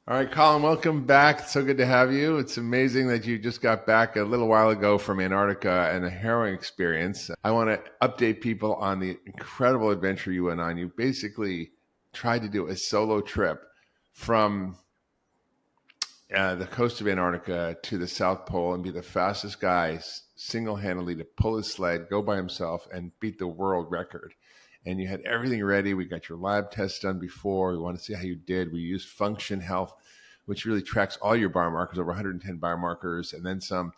All right, Colin, welcome back. So good to have you. It's amazing that you just got back a little while ago from Antarctica and a harrowing experience. I want to update people on the incredible adventure you went on. You basically tried to do a solo trip from the coast of Antarctica to the South Pole and be the fastest guy single handedly to pull his sled, go by himself, and beat the world record. And you had everything ready. We got your lab tests done before. We want to see how you did. We used Function Health, which really tracks all your biomarkers, over 110 biomarkers, and then some.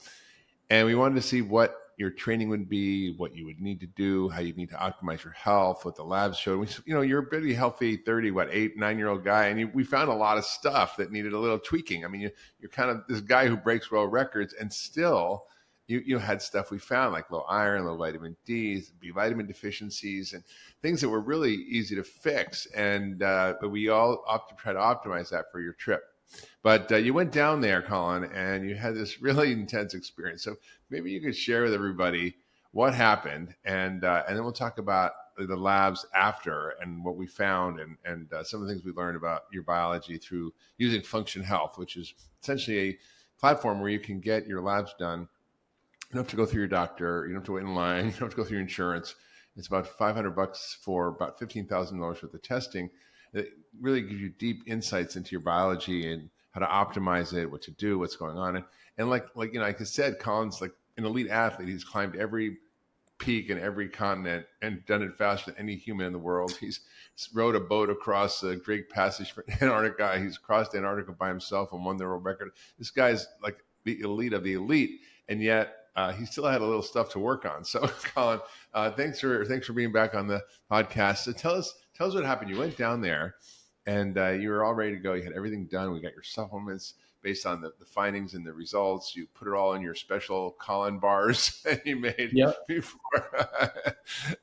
And we wanted to see what your training would be, what you would need to do, how you need to optimize your health, what the labs showed. You're a pretty healthy 30, 8, 9-year-old guy, and we found a lot of stuff that needed a little tweaking. I mean, you're kind of this guy who breaks world records, and still you had stuff we found like low iron, low vitamin D, B vitamin deficiencies, and things that were really easy to fix. And but we all try to optimize that for your trip. But you went down there, Colin, and you had this really intense experience. So maybe you could share with everybody what happened, and then we'll talk about the labs after and what we found, and some of the things we learned about your biology through using Function Health, which is essentially a platform where you can get your labs done. You don't have to go through your doctor. You don't have to wait in line. You don't have to go through your insurance. It's about $500 for about $15,000 worth of testing. It really gives you deep insights into your biology and how to optimize it, what to do, what's going on. And like I said, Colin's like an elite athlete. He's climbed every peak in every continent and done it faster than any human in the world. He's rowed a boat across the Drake Passage for Antarctica. He's crossed Antarctica by himself and won the world record. This guy's like the elite of the elite, and yet he still had a little stuff to work on. So, Colin, thanks for being back on the podcast. So tell us what happened. You went down there, and you were all ready to go. You had everything done. We got your supplements based on the findings and the results. You put it all in your special Colin bars that you made before,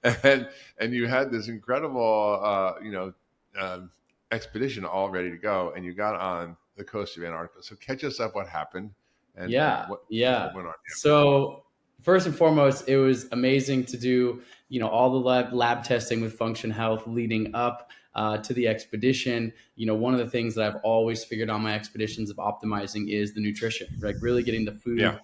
and you had this incredible expedition all ready to go. And you got on the coast of Antarctica. So catch us up. What happened? And Yeah, what yeah. went on? So first and foremost, it was amazing to do, all the lab testing with Function Health leading up to the expedition. One of the things that I've always figured on my expeditions of optimizing is the nutrition, like really getting the Yeah. food,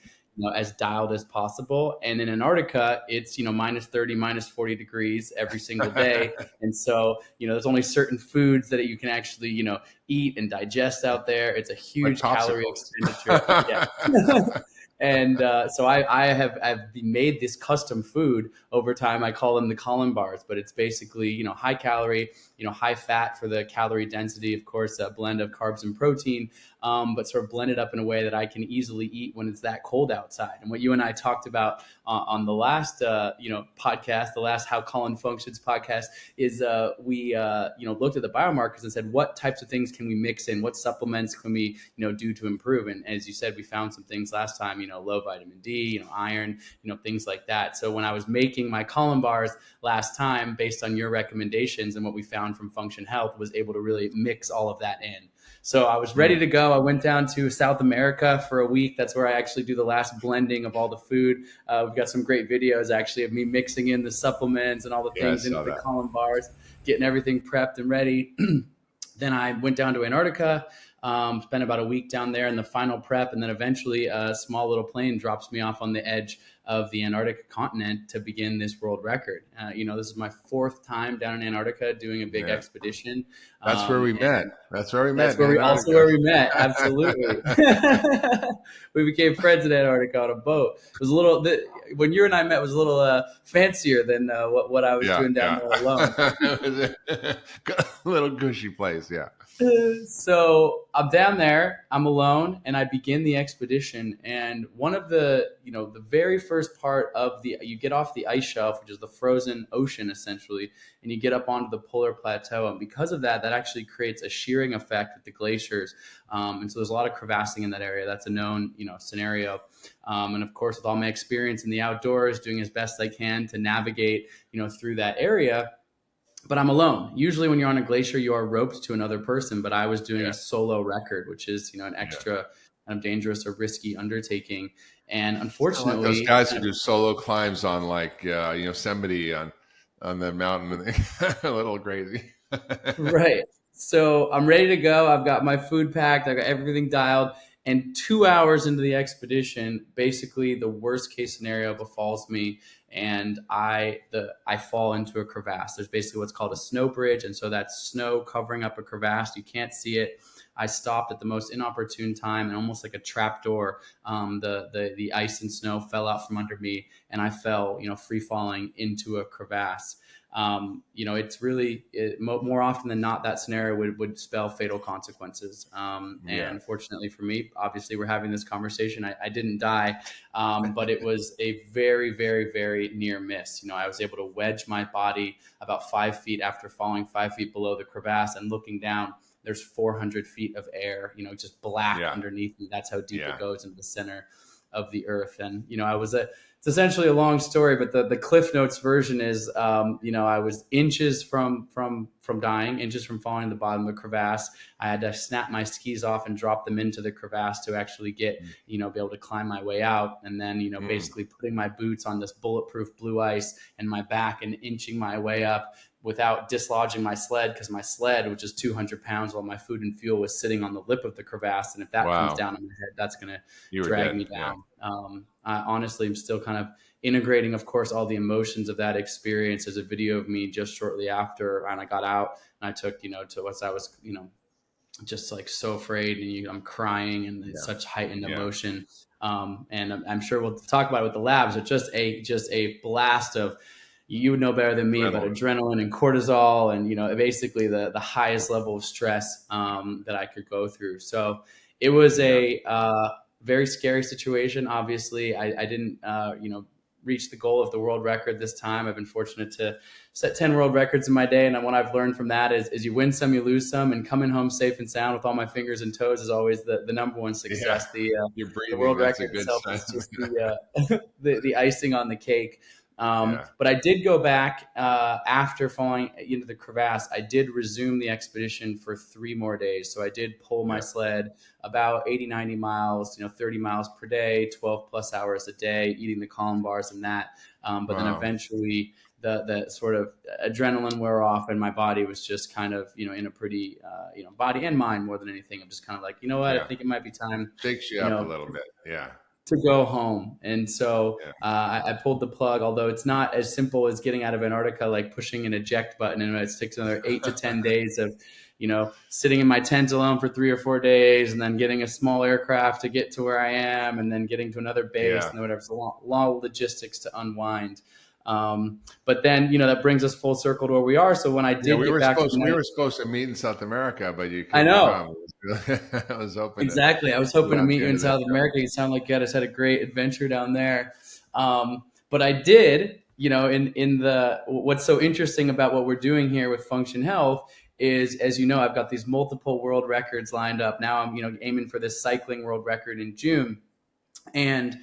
as dialed as possible. And in Antarctica, it's, minus 30, minus 40 degrees every single day. And so, there's only certain foods that you can actually, eat and digest out there. It's a Like huge calorie popsicles. expenditure. Yeah. And so I've made this custom food over time. I call them the Colin bars, but it's basically, high calorie, high fat for the calorie density, of course, a blend of carbs and protein, but sort of blended up in a way that I can easily eat when it's that cold outside. And what you and I talked about on the last, podcast, the last How Colin Functions podcast, is we looked at the biomarkers and said, what types of things can we mix in? What supplements can we, do to improve? And as you said, we found some things last time, low vitamin D, iron, things like that. So when I was making my Colin bars last time, based on your recommendations and what we found from Function Health, was able to really mix all of that in. So I was ready to go. I went down to South America for a week. That's where I actually do the last blending of all the food. We've got some great videos actually of me mixing in the supplements and all the Yeah, I things into saw the that. Colin bars, getting everything prepped and ready. Then I went down to Antarctica, spent about a week down there in the final prep, and then eventually a small little plane drops me off on the edge of the Antarctic continent to begin this world record. This is my fourth time down in Antarctica doing a big expedition. That's where we met. That's where we met That's in where Antarctica. we met. Absolutely. We became friends in Antarctica on a boat. It was when you and I met, was a little fancier than what I was doing down there alone. A little gushy place. Yeah. So I'm down there, I'm alone, and I begin the expedition. And one of the very first part of you get off the ice shelf, which is the frozen ocean essentially, and you get up onto the polar plateau. And because of that actually creates a shearing effect with the glaciers. And so there's a lot of crevassing in that area. That's a known, scenario. And of course, with all my experience in the outdoors, doing as best I can to navigate, through that area. But I'm alone. Usually when you're on a glacier, you are roped to another person, but I was doing a solo record, which is, an extra kind of dangerous or risky undertaking. And Like unfortunately, those guys who do solo climbs on like Yosemite on the mountain, a little crazy. right. So I'm ready to go. I've got my food packed. I got everything dialed. And 2 hours into the expedition, basically the worst case scenario befalls me, and I fall into a crevasse. There's basically what's called a snow bridge, and so that's snow covering up a crevasse. You can't see it. I stopped at the most inopportune time, and almost like a trap door, the ice and snow fell out from under me, and I fell, free falling into a crevasse. It's really more often than not that scenario would spell fatal consequences. Yeah. And fortunately for me, obviously we're having this conversation. I didn't die, but it was a very, very, very near miss. I was able to wedge my body about 5 feet after falling 5 feet below the crevasse, and looking down, there's 400 feet of air, just black Yeah. underneath me. That's how deep Yeah. it goes into the center of the earth. And, it's essentially a long story, but the Cliff Notes version is, I was inches from dying, inches from falling to the bottom of the crevasse. I had to snap my skis off and drop them into the crevasse to actually get, be able to climb my way out. And then, basically putting my boots on this bulletproof blue ice and my back and inching my way up without dislodging my sled, because my sled, which is 200 pounds, while my food and fuel was sitting on the lip of the crevasse. And if that comes Wow. down on my head, that's going to You were drag dead. me down. I honestly am still kind of integrating, of course, all the emotions of that experience. There's a video of me just shortly after, and I got out and I took, to what I was, just like so afraid, and I'm crying, and it's such heightened emotion. And I'm sure we'll talk about it with the labs, but just a blast of, you would know better than me, but adrenaline and cortisol, and basically the highest level of stress that I could go through. So it was a very scary situation. Obviously, I didn't reach the goal of the world record this time. I've been fortunate to set 10 world records in my day, and what I've learned from that is you win some, you lose some, and coming home safe and sound with all my fingers and toes is always the number one success. You're breathing, the world that's record a good itself sign. is just the icing on the cake. But I did go back after falling into the crevasse. I did resume the expedition for 3 more days. So I did pull my sled about 80, 90 miles, 30 miles per day, 12 plus hours a day, eating the Colin bars and that. But then eventually the sort of adrenaline wore off, and my body was just kind of, in a pretty, body and mind more than anything. I'm just kind of like, I think it might be time. Shakes you up a little bit. To go home. And so I pulled the plug, although it's not as simple as getting out of Antarctica, like pushing an eject button, and it takes another 8 to 10 days of, sitting in my tent alone for 3 or 4 days, and then getting a small aircraft to get to where I am, and then getting to another base and whatever. It's a lot of logistics to unwind. But then, that brings us full circle to where we are. So when I did we get were back, we were supposed to meet in South America, but you I couldn't know. come. I was hoping. Exactly. I was hoping to meet you in South America. You sound like you guys had a great adventure down there. But I did, in the, what's so interesting about what we're doing here with Function Health is, as you know, I've got these multiple world records lined up. Now I'm, aiming for this cycling world record in June. And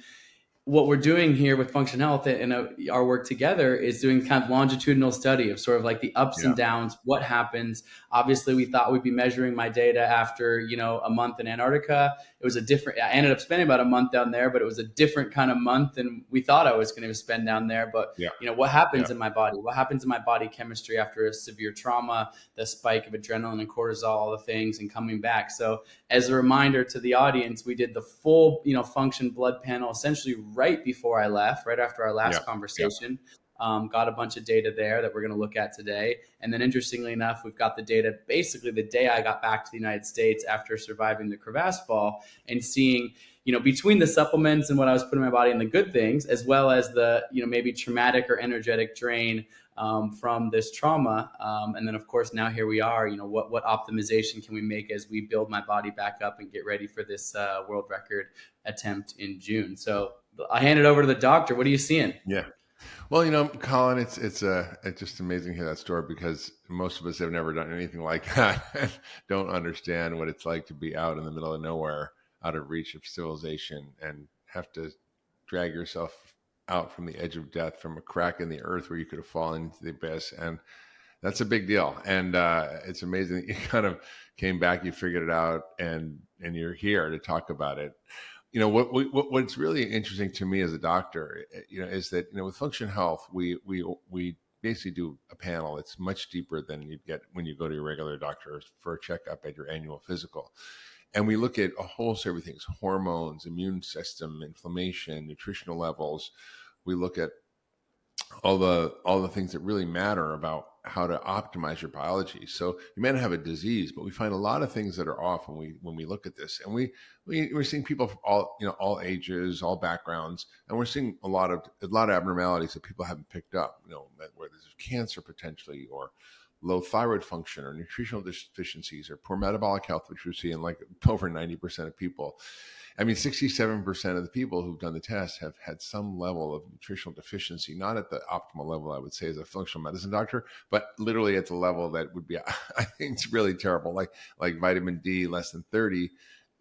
what we're doing here with Function Health and our work together is doing kind of longitudinal study of sort of like the ups and downs, what happens. Obviously, we thought we'd be measuring my data after, a month in Antarctica. It was I ended up spending about a month down there, but it was a different kind of month than we thought I was going to spend down there. But, what happens in my body? What happens in my body chemistry after a severe trauma, the spike of adrenaline and cortisol, all the things, and coming back. So as a reminder to the audience, we did the full, function blood panel essentially right before I left, right after our last conversation. Got a bunch of data there that we're going to look at today. And then interestingly enough, we've got the data basically the day I got back to the United States after surviving the crevasse fall, and seeing, between the supplements and what I was putting in my body and the good things, as well as the, maybe traumatic or energetic drain from this trauma. And then of course, now here we are, what optimization can we make as we build my body back up and get ready for this world record attempt in June. So I hand it over to the doctor. What are you seeing? Yeah. Well, Colin, it's just amazing to hear that story, because most of us have never done anything like that and don't understand what it's like to be out in the middle of nowhere, out of reach of civilization, and have to drag yourself out from the edge of death, from a crack in the earth where you could have fallen into the abyss. And that's a big deal. And it's amazing that you kind of came back, you figured it out, and you're here to talk about it. What's really interesting to me as a doctor, is that, with Function Health, we basically do a panel that's much deeper than you'd get when you go to your regular doctor for a checkup at your annual physical. And we look at a whole series of things: hormones, immune system, inflammation, nutritional levels. We look at all the things that really matter about how to optimize your biology. So you may not have a disease, but we find a lot of things that are off when we look at this. And we're seeing people from all ages, all backgrounds, and we're seeing a lot of abnormalities that people haven't picked up. Where there's cancer potentially, or low thyroid function, or nutritional deficiencies, or poor metabolic health, which we see in like over 90% of people. I mean, 67% of the people who've done the test have had some level of nutritional deficiency, not at the optimal level, I would say, as a functional medicine doctor, but literally at the level that would be, I think it's really terrible. Like vitamin D, less than 30,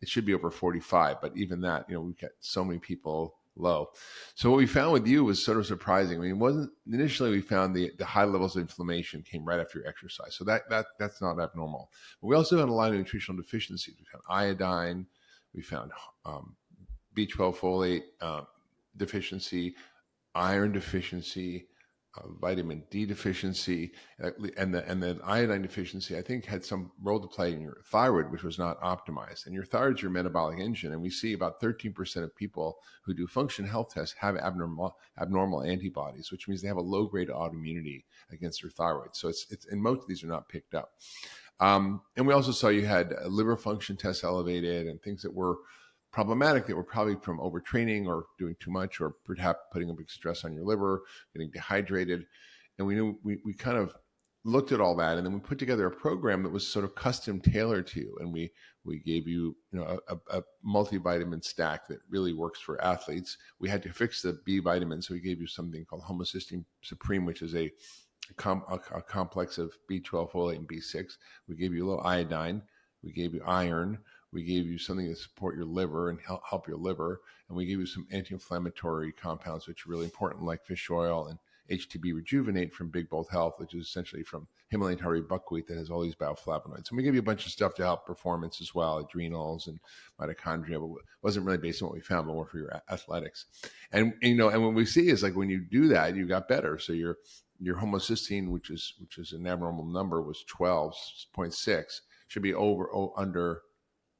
it should be over 45. But even that, we've got so many people low. So what we found with you was sort of surprising. I mean, it wasn't initially, we found the high levels of inflammation came right after your exercise. So that's not abnormal. But we also had a lot of nutritional deficiencies. We found iodine. We found B12 folate deficiency, iron deficiency, vitamin D deficiency, and the iodine deficiency, I think, had some role to play in your thyroid, which was not optimized. And your thyroid is your metabolic engine. And we see about 13% of people who do function health tests have abnormal antibodies, which means they have a low grade of autoimmunity against their thyroid. So it's and most of these are not picked up. And we also saw you had liver function tests elevated, and things that were problematic that were probably from overtraining or doing too much, or perhaps putting a big stress on your liver, getting dehydrated. And we knew we kind of looked at all that, and then we put together a program that was sort of custom tailored to you. And we gave you, a multivitamin stack that really works for athletes. We had to fix the B vitamins, so we gave you something called homocysteine supreme, which is a complex of B12, folate, and B6. We gave you a little iodine. We gave you iron. We gave you something to support your liver and help your liver. And we gave you some anti-inflammatory compounds, which are really important, like fish oil and HTB Rejuvenate from Big Bold Health, which is essentially from Himalayan tarry buckwheat that has all these bioflavonoids. And we gave you a bunch of stuff to help performance as well, adrenals and mitochondria, but it wasn't really based on what we found, but more for your athletics. And what we see is, like, when you do that, you got better. So your homocysteine, which is an abnormal number, was 12.6, should be under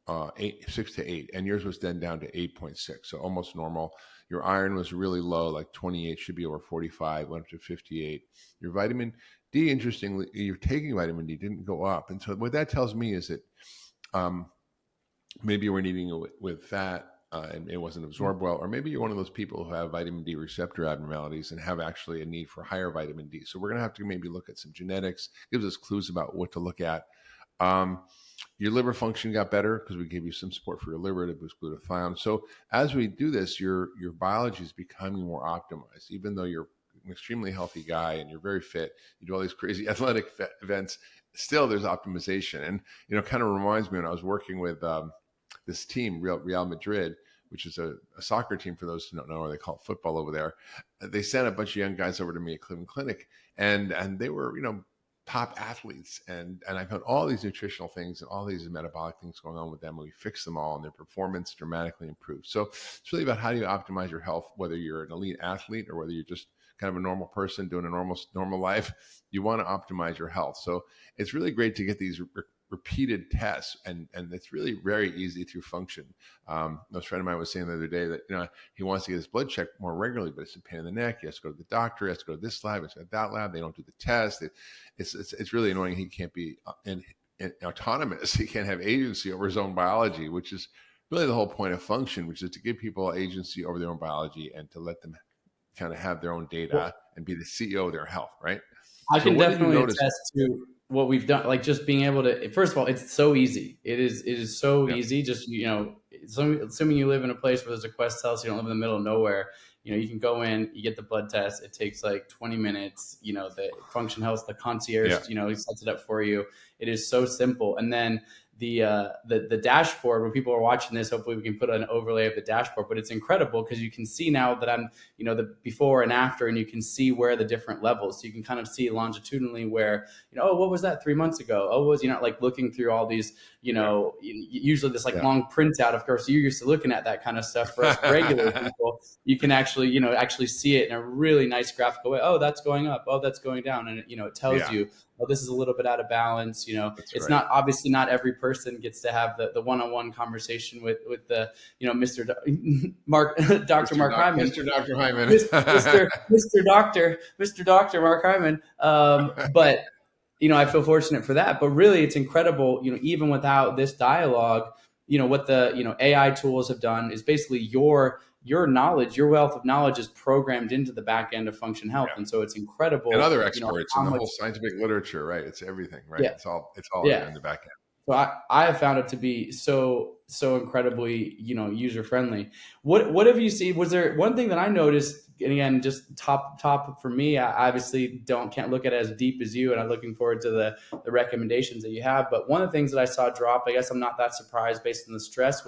6 to 8, and yours was then down to 8.6, so almost normal. Your iron was really low, like 28, should be over 45, went up to 58. Your vitamin D, interestingly, you're taking vitamin D, didn't go up. And so what that tells me is that maybe you were eating it with fat, and it wasn't absorbed well, or maybe you're one of those people who have vitamin D receptor abnormalities and have actually a need for higher vitamin D. So we're going to have to maybe look at some genetics. Gives us clues about what to look at. Your liver function got better because we gave you some support for your liver to boost glutathione. So as we do this, your biology is becoming more optimized. Even though you're an extremely healthy guy and you're very fit, you do all these crazy athletic events, still there's optimization. And kind of reminds me when I was working with this team, Real Madrid, which is a soccer team, for those who don't know, or they call it football over there. They sent a bunch of young guys over to me at Cleveland Clinic, and they were, top athletes. And I found all these nutritional things and all these metabolic things going on with them. And we fixed them all, and their performance dramatically improved. So it's really about how do you optimize your health, whether you're an elite athlete or whether you're just kind of a normal person doing a normal life. You want to optimize your health. So it's really great to get these repeated tests, and it's really very easy through function. A friend of mine was saying the other day that he wants to get his blood checked more regularly, but it's a pain in the neck. He has to go to the doctor, he has to go to this lab, he has to go to that lab. They don't do the test. It's really annoying. He can't be autonomous. He can't have agency over his own biology, which is really the whole point of function, which is to give people agency over their own biology and to let them kind of have their own data and be the CEO of their health, right? I can definitely attest to what we've done. Like, just being able to, first of all, it's so easy. It is so easy. Just, assuming you live in a place where there's a Quest house, you don't live in the middle of nowhere, you can go in, you get the blood test. It takes like 20 minutes, the Function Health, the concierge, he sets it up for you. It is so simple. And then the dashboard. When people are watching this, hopefully we can put an overlay of the dashboard, but it's incredible because you can see now that I'm, the before and after, and you can see where the different levels. So you can kind of see longitudinally where, oh, what was that 3 months ago? Oh, was, like looking through all these, usually this like long printout. Of course, you're used to looking at that kind of stuff. For us regular people, you can actually, actually see it in a really nice graphical way. Oh, that's going up. Oh, that's going down. And, it tells you, oh, this is a little bit out of balance. It's not, obviously not every person gets to have the one-on-one conversation with the, Mr. Dr. Mark Hyman. Mr. Dr. Hyman. Mr. Dr. Mark Hyman. But, I feel fortunate for that, but really it's incredible, even without this dialogue, what the, AI tools have done is basically your knowledge, your wealth of knowledge is programmed into the back end of Function Health. And so it's incredible. And other experts in the whole scientific literature, right? It's everything, right? Yeah. It's all in the back end. So I have found it to be so incredibly, user friendly. What have you seen? Was there one thing that I noticed? And again, just top for me, I obviously can't look at it as deep as you, and I'm looking forward to the recommendations that you have. But one of the things that I saw drop, I guess I'm not that surprised based on the stress,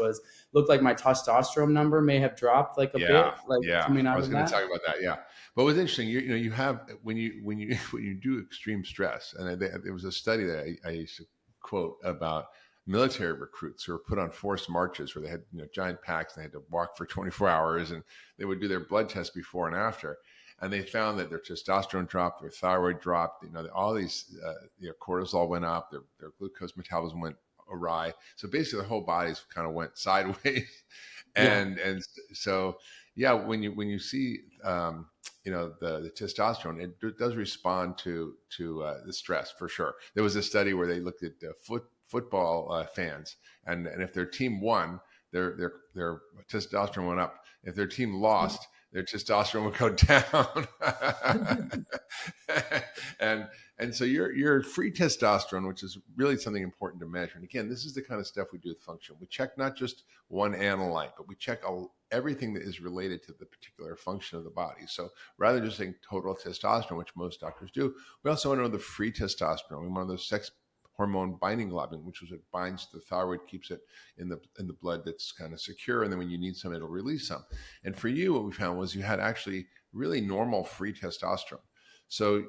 looked like my testosterone number may have dropped like a bit. Coming out I was going to talk about that. Yeah. But what's interesting, you have when you do extreme stress, and there was a study that I used to quote about military recruits who were put on forced marches where they had giant packs and they had to walk for 24 hours, and they would do their blood tests before and after, and they found that their testosterone dropped, their thyroid dropped, all these cortisol went up, their glucose metabolism went awry. So basically their whole bodies kind of went sideways. And so when you see the testosterone, it does respond to the stress for sure. There was a study where they looked at football fans, and if their team won, their testosterone went up. If their team lost, their testosterone would go down. and so your free testosterone, which is really something important to measure. And again, this is the kind of stuff we do with Function. We check not just one analyte, but we check everything that is related to the particular function of the body. So rather than just saying total testosterone, which most doctors do, we also want to know the free testosterone. We want to know the sex hormone binding globulin, which is what binds to the thyroid, keeps it in the blood that's kind of secure. And then when you need some, it'll release some. And for you, what we found was you had actually really normal free testosterone. So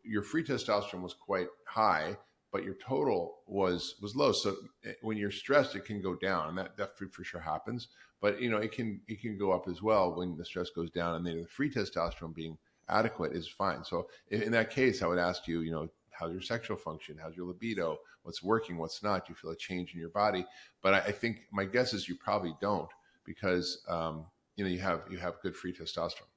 your free testosterone was quite high, but your total was low. So when you're stressed, it can go down, and that for sure happens. But it can go up as well when the stress goes down, and then the free testosterone being adequate is fine. So in that case, I would ask you, how's your sexual function? How's your libido? What's working? What's not? Do you feel a change in your body? But I think my guess is you probably don't, because you have good free testosterone.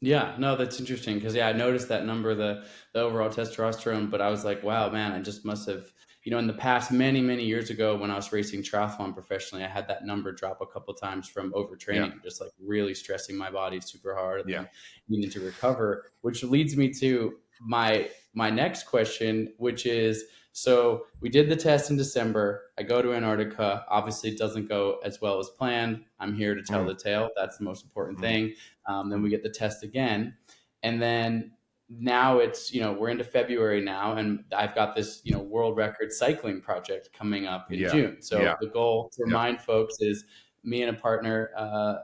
Yeah, no, that's interesting because I noticed that number, the overall testosterone, but I was like, wow, man, I just must have, in the past many, many years ago when I was racing triathlon professionally, I had that number drop a couple of times from overtraining, just like really stressing my body super hard and needing to recover, which leads me to my next question, which is, so we did the test in December. I go to Antarctica. Obviously, it doesn't go as well as planned. I'm here to tell the tale. That's the most important thing. Then we get the test again. And then now it's, we're into February now, and I've got this, world record cycling project coming up in June. So the goal to remind folks is me and a partner,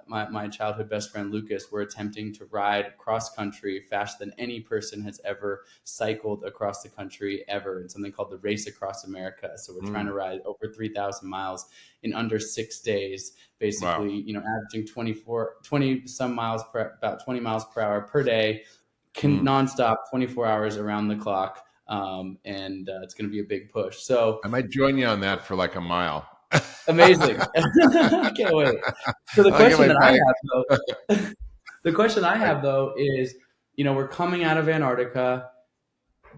my childhood best friend, Lucas, we're attempting to ride cross country faster than any person has ever cycled across the country ever, in something called the Race Across America. So we're trying to ride over 3,000 miles in under 6 days, basically, averaging 20 some miles about 20 miles per hour per day, nonstop, 24 hours around the clock. And it's going to be a big push. So I might join you on that for like a mile. Amazing. Can't wait. So the question I have though is, we're coming out of Antarctica,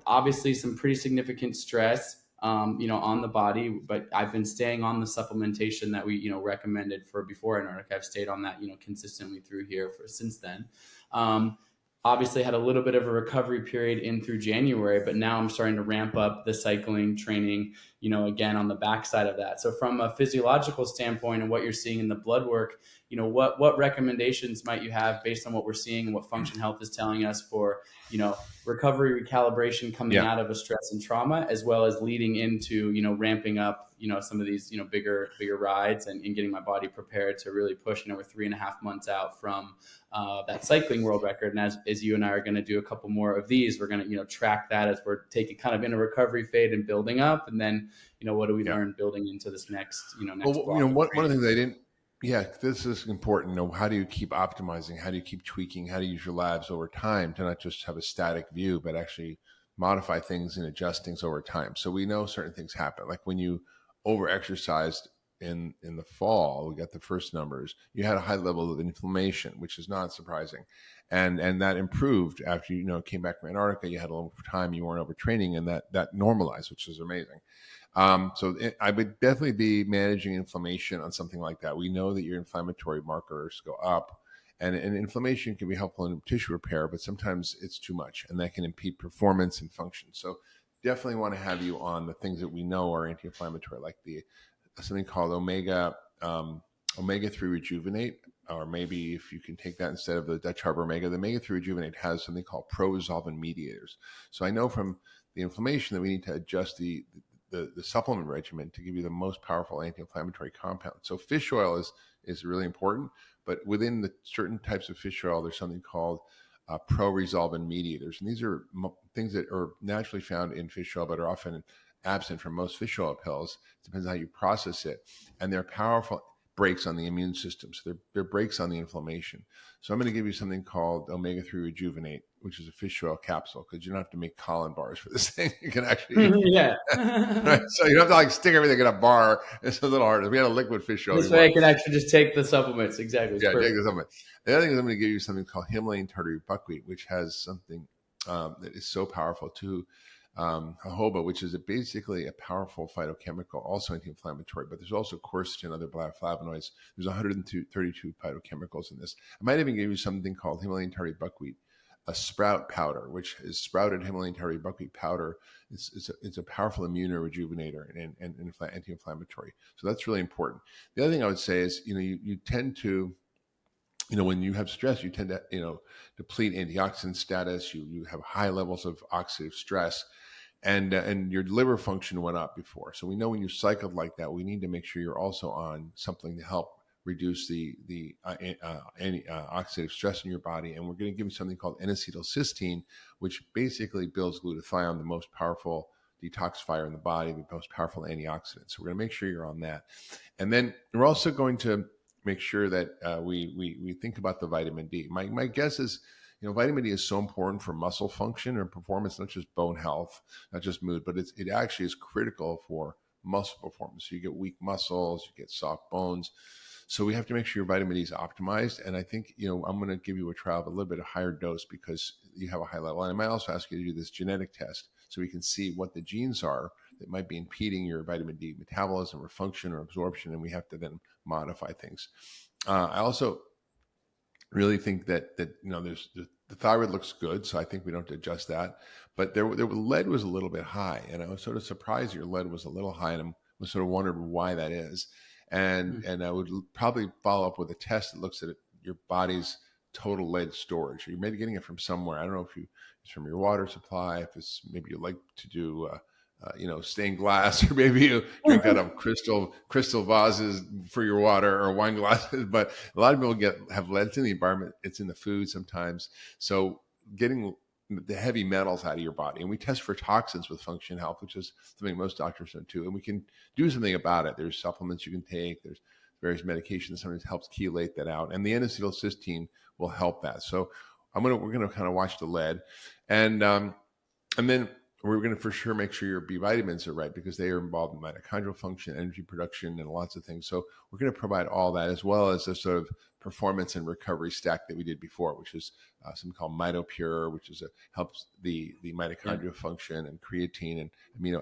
obviously some pretty significant stress, on the body, but I've been staying on the supplementation that we, recommended for before Antarctica. I've stayed on that, consistently through here since then. Obviously had a little bit of a recovery period in through January, but now I'm starting to ramp up the cycling training, again, on the backside of that. So from a physiological standpoint and what you're seeing in the blood work, what recommendations might you have based on what we're seeing and what Function Health is telling us for, recovery, recalibration coming Yeah. out of a stress and trauma, as well as leading into, ramping up, some of these, bigger rides, and getting my body prepared to really push. We're 3.5 months out from that cycling world record. And as you and I are going to do a couple more of these, we're going to, track that as we're taking kind of in a recovery phase and building up. And then, what do we Yeah. learn building into this next, Well, block of one of training? the things I didn't, yeah, this is important. How do you keep optimizing? How do you keep tweaking? How do you use your labs over time to not just have a static view, but actually modify things and adjust things over time? So we know certain things happen. Like when you over exercised in the fall, we got the first numbers, you had a high level of inflammation, which is not surprising. And that improved after came back from Antarctica. You had a little time, you weren't overtraining, and that normalized, which is amazing. I would definitely be managing inflammation on something like that. We know that your inflammatory markers go up, and inflammation can be helpful in tissue repair, but sometimes it's too much, and that can impede performance and function. So definitely want to have you on the things that we know are anti-inflammatory, like something called omega-3 Rejuvenate, or maybe if you can take that instead of the Dutch Harbor Omega. The omega-3 Rejuvenate has something called pro-resolving mediators. So I know from the inflammation that we need to adjust the supplement regimen to give you the most powerful anti-inflammatory compound. So fish oil is really important, but within the certain types of fish oil, there's something called pro-resolving mediators. And these are things that are naturally found in fish oil, but are often absent from most fish oil pills. It depends on how you process it. And they're powerful brakes on the immune system. So they're brakes on the inflammation. So I'm going to give you something called omega-3 Rejuvenate, which is a fish oil capsule, because you don't have to make Colin bars for this thing. You can actually Yeah. right? So you don't have to stick everything in a bar. It's a little harder. We had a liquid fish oil This before. way I can actually just take the supplements. Exactly. It's Yeah, take perfect. the supplement. The other thing is I'm going to give you something called Himalayan tartary buckwheat, which has something that is so powerful too. Jojoba, which is basically a powerful phytochemical, also anti-inflammatory, but there's also quercetin and other flavonoids. There's 132 phytochemicals in this. I might even give you something called Himalayan tartary buckwheat, a sprout powder, which is sprouted Himalayan tartary buckwheat powder. It's a powerful immunorejuvenator and anti-inflammatory. So that's really important. The other thing I would say is, you tend to, when you have stress, you tend to, deplete antioxidant status. You have high levels of oxidative stress, and your liver function went up before. So we know when you cycled like that, we need to make sure you're also on something to help reduce the oxidative stress in your body. And we're going to give you something called N-acetylcysteine, which basically builds glutathione, the most powerful detoxifier in the body, the most powerful antioxidant. So we're going to make sure you're on that. And then we're also going to make sure that we think about the vitamin D. My guess is, vitamin D is so important for muscle function and performance, not just bone health, not just mood, but it actually is critical for muscle performance. So you get weak muscles, you get soft bones. So we have to make sure your vitamin D is optimized. And I think, I'm going to give you a trial of a little bit of higher dose because you have a high level. And I might also ask you to do this genetic test so we can see what the genes are that might be impeding your vitamin D metabolism or function or absorption. And we have to then modify things. I also really think that there's the thyroid looks good, so I think we don't have to adjust that. But there lead was a little bit high, and I was sort of surprised your lead was a little high, and I was sort of wondered why that is. And I would probably follow up with a test that looks at your body's total lead storage. You may be getting it from somewhere. I don't know if it's from your water supply, if it's maybe you like to do stained glass, or maybe you drink out of crystal vases for your water or wine glasses. But a lot of people have lead. It's in the environment. It's in the food sometimes. So getting the heavy metals out of your body, and we test for toxins with Function Health, which is something most doctors don't do, and we can do something about it. There's supplements you can take. There's various medications that sometimes helps chelate that out, and the N-acetylcysteine will help that. So we're gonna kind of watch the lead, and then we're going to for sure make sure your B vitamins are right because they are involved in mitochondrial function, energy production, and lots of things. So we're going to provide all that as well as a sort of performance and recovery stack that we did before, which is something called MitoPure, which helps the mitochondrial function, and creatine and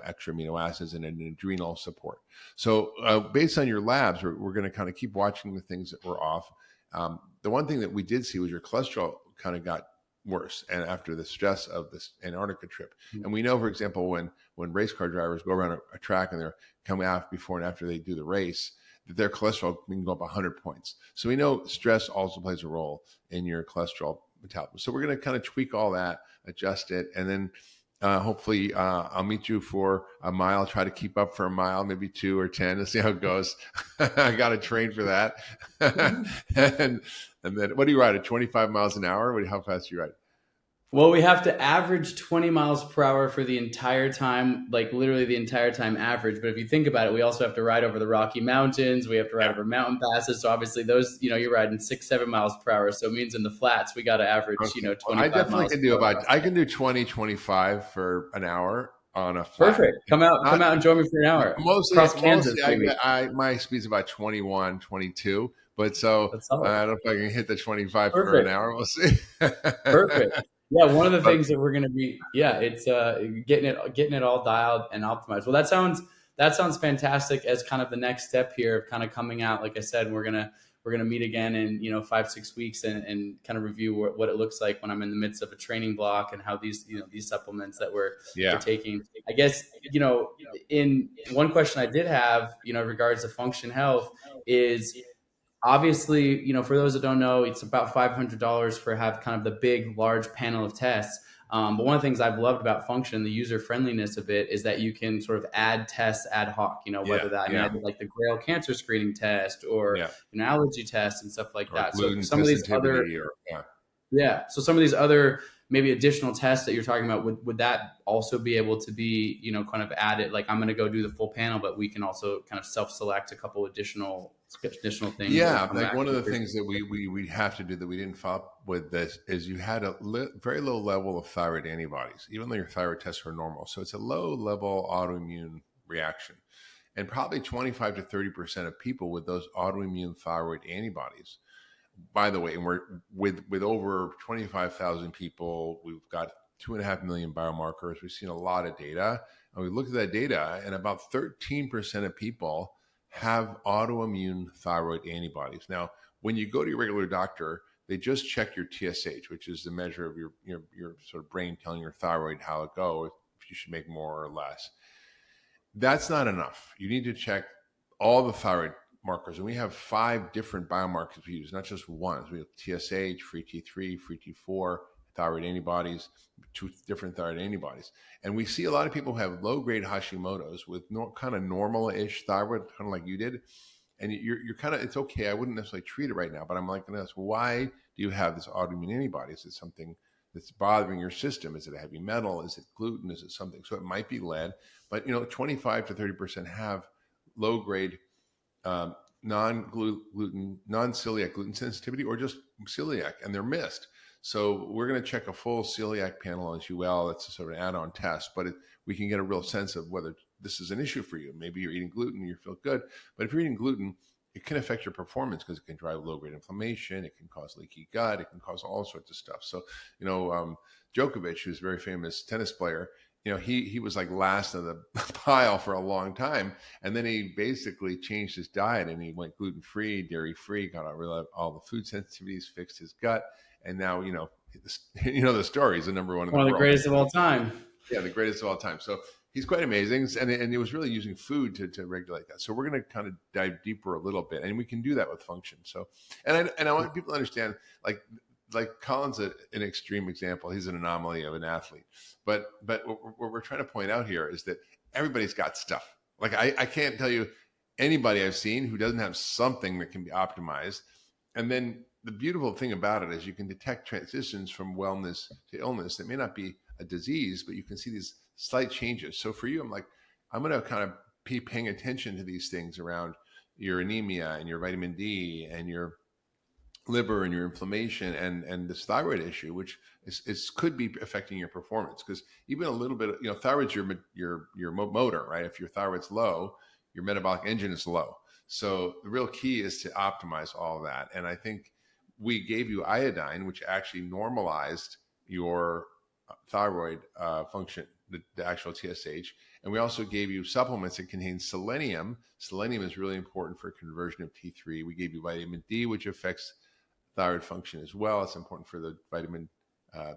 extra amino acids, and an adrenal support. So based on your labs, we're going to kind of keep watching the things that were off. The one thing that we did see was your cholesterol kind of got worse, and after the stress of this Antarctica trip. And we know, for example, when race car drivers go around a track and they're coming out before and after they do the race, that their cholesterol can go up 100 points. So we know stress also plays a role in your cholesterol metabolism. So we're going to kind of tweak all that, adjust it, and then hopefully I'll meet you for a mile, try to keep up for a mile, maybe 2 or 10, to see how it goes. I got to train for that. and then what do you ride at 25 miles an hour? How fast do you ride? Well, we have to average 20 miles per hour for the entire time, like literally the entire time average. But if you think about it, we also have to ride over the Rocky Mountains. We have to ride over mountain passes. So obviously those, you're riding 6, 7 miles per hour. So it means in the flats, we got to average, Okay. 25 I definitely miles can do per hour. I can do 20, 25 for an hour on a flat. Perfect. Come out and join me for an hour. Mostly, Across Kansas, maybe. my speed's about 21, 22. But so That's solid. I don't know if I can hit the 25 for an Perfect. hour. We'll see. Perfect. Yeah, one of the But things that we're going to be, it's getting it all dialed and optimized. Well, that sounds fantastic as kind of the next step here of kind of coming out. Like I said, we're gonna meet again in 5-6 weeks and kind of review what it looks like when I'm in the midst of a training block and how these these supplements that we're taking. I guess in one question I did have in regards to function health is, obviously, for those that don't know, it's about $500 for have kind of the big, large panel of tests. But one of the things I've loved about Function, the user friendliness of it, is that you can sort of add tests ad hoc. Whether that I did like the Grail cancer screening test or allergy tests and stuff like that. So some of these other so some of these other maybe additional tests that you're talking about, would that also be able to be kind of added? Like, I'm going to go do the full panel, but we can also kind of self-select a couple additional things. Yeah, like one of the things that we have to do that we didn't follow up with this is you had a very low level of thyroid antibodies, even though your thyroid tests were normal. So it's a low level autoimmune reaction, and probably 25 to 30% of people with those autoimmune thyroid antibodies. By the way, and we're with over 25,000 people, we've got 2.5 million biomarkers. We've seen a lot of data, and we looked at that data, and about 13% of people have autoimmune thyroid antibodies. Now, when you go to your regular doctor, they just check your TSH, which is the measure of your sort of brain telling your thyroid how it goes, if you should make more or less. That's not enough. You need to check all the thyroid markers, and we have 5 different biomarkers we use, not just one. So we have TSH, free T3, free T4, thyroid antibodies, 2 different thyroid antibodies. And we see a lot of people who have low-grade Hashimoto's with kind of normal-ish thyroid, kind of like you did. And you're kind of, it's okay. I wouldn't necessarily treat it right now, but I'm like, why do you have this autoimmune antibodies? Is it something that's bothering your system? Is it a heavy metal? Is it gluten? Is it something? So it might be lead, but 25 to 30% have low-grade non-gluten, non-celiac gluten sensitivity, or just celiac, and they're missed. So we're going to check a full celiac panel as well. It's a sort of an add-on test, but we can get a real sense of whether this is an issue for you. Maybe you're eating gluten and you feel good, but if you're eating gluten, it can affect your performance because it can drive low-grade inflammation. It can cause leaky gut. It can cause all sorts of stuff. So, Djokovic, who's a very famous tennis player, he was like last of the pile for a long time. And then he basically changed his diet and he went gluten-free, dairy-free, got rid of all the food sensitivities, fixed his gut. And now, the story is the number one in the world. One of the greatest of all time. Yeah, the greatest of all time. So he's quite amazing. And he was really using food to regulate that. So we're going to kind of dive deeper a little bit. And we can do that with Function. So, and I want people to understand, like Colin's an extreme example. He's an anomaly of an athlete. But what we're trying to point out here is that everybody's got stuff. Like I can't tell you anybody I've seen who doesn't have something that can be optimized. And then the beautiful thing about it is you can detect transitions from wellness to illness that may not be a disease, but you can see these slight changes. So for you, I'm going to kind of be paying attention to these things around your anemia and your vitamin D and your liver and your inflammation and this thyroid issue, which could be affecting your performance, because even a little bit, thyroid's your motor, right? If your thyroid's low, your metabolic engine is low. So the real key is to optimize all of that. And I think we gave you iodine, which actually normalized your thyroid function, the actual TSH. And we also gave you supplements that contain selenium. Selenium is really important for conversion of T3. We gave you vitamin D, which affects thyroid function as well. It's important for the vitamin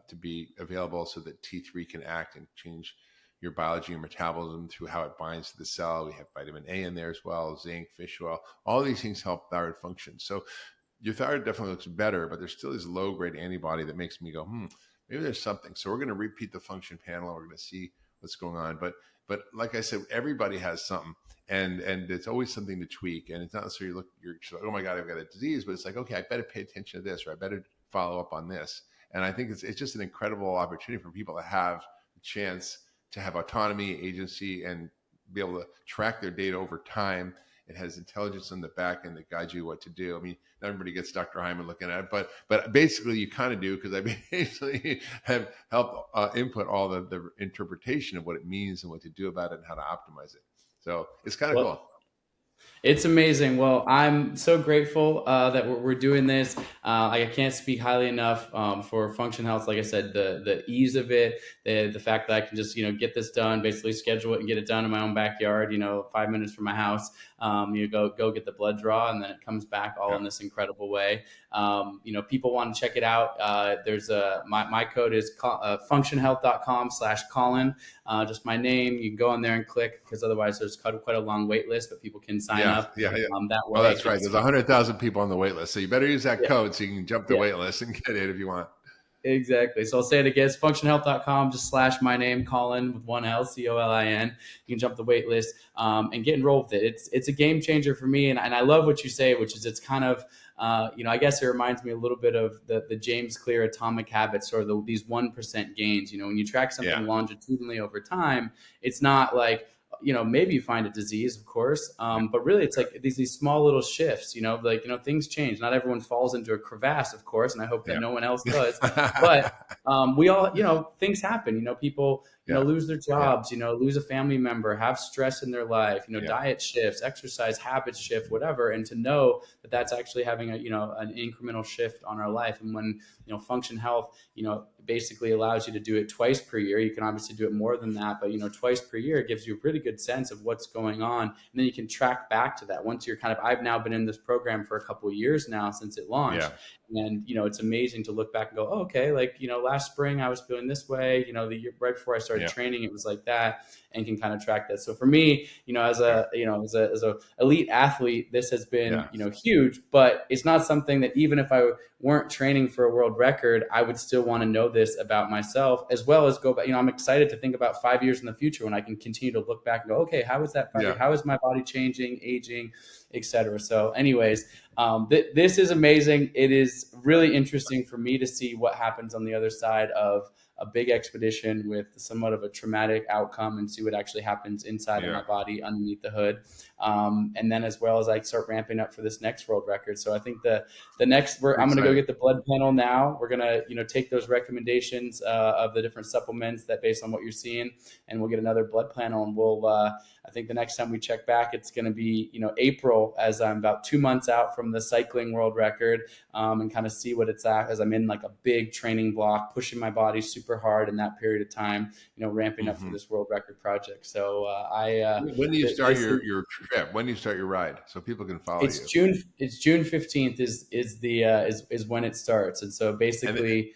to be available so that T3 can act and change your biology and metabolism through how it binds to the cell. We have vitamin A in there as well, zinc, fish oil. All these things help thyroid function. So your thyroid definitely looks better, but there's still this low grade antibody that makes me go, maybe there's something. So we're going to repeat the function panel. We're going to see what's going on. But like I said, everybody has something, and it's always something to tweak. And it's not necessarily you're like, oh my God, I've got a disease, but it's like, okay, I better pay attention to this, or I better follow up on this. And I think it's just an incredible opportunity for people to have the chance to have autonomy, agency, and be able to track their data over time. It has intelligence in the back end that guides you what to do. I mean, not everybody gets Dr. Hyman looking at it, but basically you kind of do, because I basically have helped input all the interpretation of what it means and what to do about it and how to optimize it. So it's kind of cool. It's amazing. Well, I'm so grateful that we're doing this. I can't speak highly enough for Function Health. Like I said, the ease of it, the fact that I can just get this done, basically schedule it and get it done in my own backyard. 5 minutes from my house. You go get the blood draw, and then it comes back all in this incredible way. People want to check it out. There's my code is functionhealth.com/Colin. Just my name. You can go on there and click, because otherwise there's quite a long wait list, but people can sign up. Yeah. That way. Oh, that's right. There's 100,000 people on the wait list. So you better use that code so you can jump the wait list and get it if you want. Exactly. So I'll say it again. It's functionhealth.com, just / my name, Colin, with one L, Colin. You can jump the wait list and get enrolled with it. It's a game changer for me. And I love what you say, which is it's kind of, I guess it reminds me a little bit of the James Clear Atomic Habits, or these 1% gains. When you track something longitudinally over time, it's not like, maybe you find a disease, of course, but really it's like these small little shifts, things change. Not everyone falls into a crevasse, of course, and I hope that no one else does. But we all, things happen. People, lose their jobs, lose a family member, have stress in their life, diet shifts, exercise habits shift, whatever. And to know that that's actually having an incremental shift on our life. And when, Function Health, basically allows you to do it twice per year. You can obviously do it more than that, but twice per year, it gives you a pretty good sense of what's going on. And then you can track back to that once you're I've now been in this program for a couple of years now since it launched. And, it's amazing to look back and go, oh, okay, last spring I was feeling this way, the year right before I started training, it was like that, and can kind of track that. So for me, as a elite athlete, this has been, huge, but it's not something that even if I weren't training for a world record, I would still want to know this about myself, as well as go back. I'm excited to think about 5 years in the future when I can continue to look back and go, okay, how is that 5 years? How is my body changing, aging, etc. So anyways, this is amazing. It is really interesting for me to see what happens on the other side of a big expedition with somewhat of a traumatic outcome, and see what actually happens inside of my body underneath the hood. And then as well as I start ramping up for this next world record. So I think the next, I'm going to go get the blood panel now. We're going to, take those recommendations of the different supplements that based on what you're seeing, and we'll get another blood panel, and we'll, I think the next time we check back, it's going to be, April, as I'm about 2 months out from the cycling world record, and kind of see what it's at as I'm in like a big training block, pushing my body super hard in that period of time, ramping up for this world record project. So when do you start your trip? When do you start your ride so people can follow you? It's June 15th is when it starts, and so basically,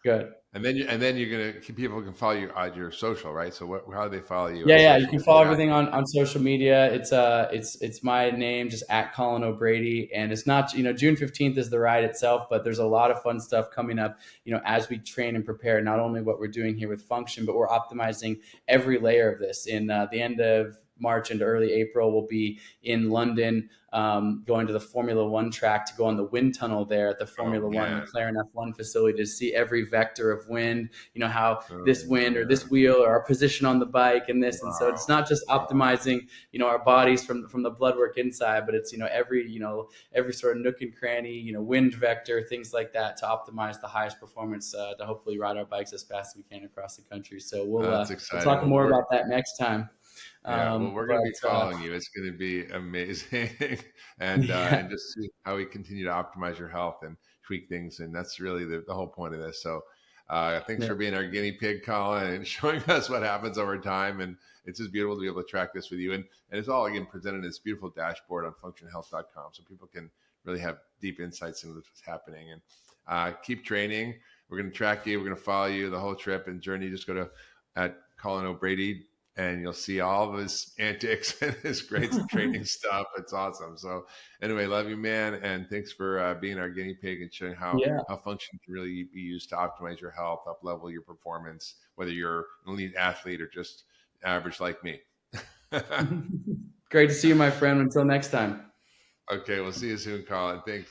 good. And then you're gonna people can follow you on your social, right? So how do they follow you? Yeah, you can follow everything on social media. It's my name, just at Colin O'Brady, and it's not June 15th is the ride itself, but there's a lot of fun stuff coming up. As we train and prepare, not only what we're doing here with Function, but we're optimizing every layer of this. In the end of March into early April, we'll be in London, going to the Formula One track to go on the wind tunnel there at the Formula One McLaren F1 facility to see every vector of wind, how this wind or this wheel or our position on the bike and this. And so it's not just optimizing, our bodies from the blood work inside, but it's, every sort of nook and cranny, wind vector, things like that, to optimize the highest performance, to hopefully ride our bikes as fast as we can across the country. So we'll talk more about that next time. Well, we're going to be following you. It's going to be amazing, and just see how we continue to optimize your health and tweak things. And that's really the whole point of this. So thanks for being our guinea pig, Colin, and showing us what happens over time. And it's just beautiful to be able to track this with you. And it's all, again, presented in this beautiful dashboard on functionhealth.com, so people can really have deep insights into what's happening. And keep training. We're going to track you. We're going to follow you the whole trip and journey. Just go to at Colin O'Brady, and you'll see all of his antics and his great training stuff. It's awesome. So anyway, love you, man. And thanks for being our guinea pig and showing Yeah. how function can really be used to optimize your health, up level your performance, whether you're an elite athlete or just average like me. Great to see you, my friend. Until next time. Okay, we'll see you soon, Colin. Thanks.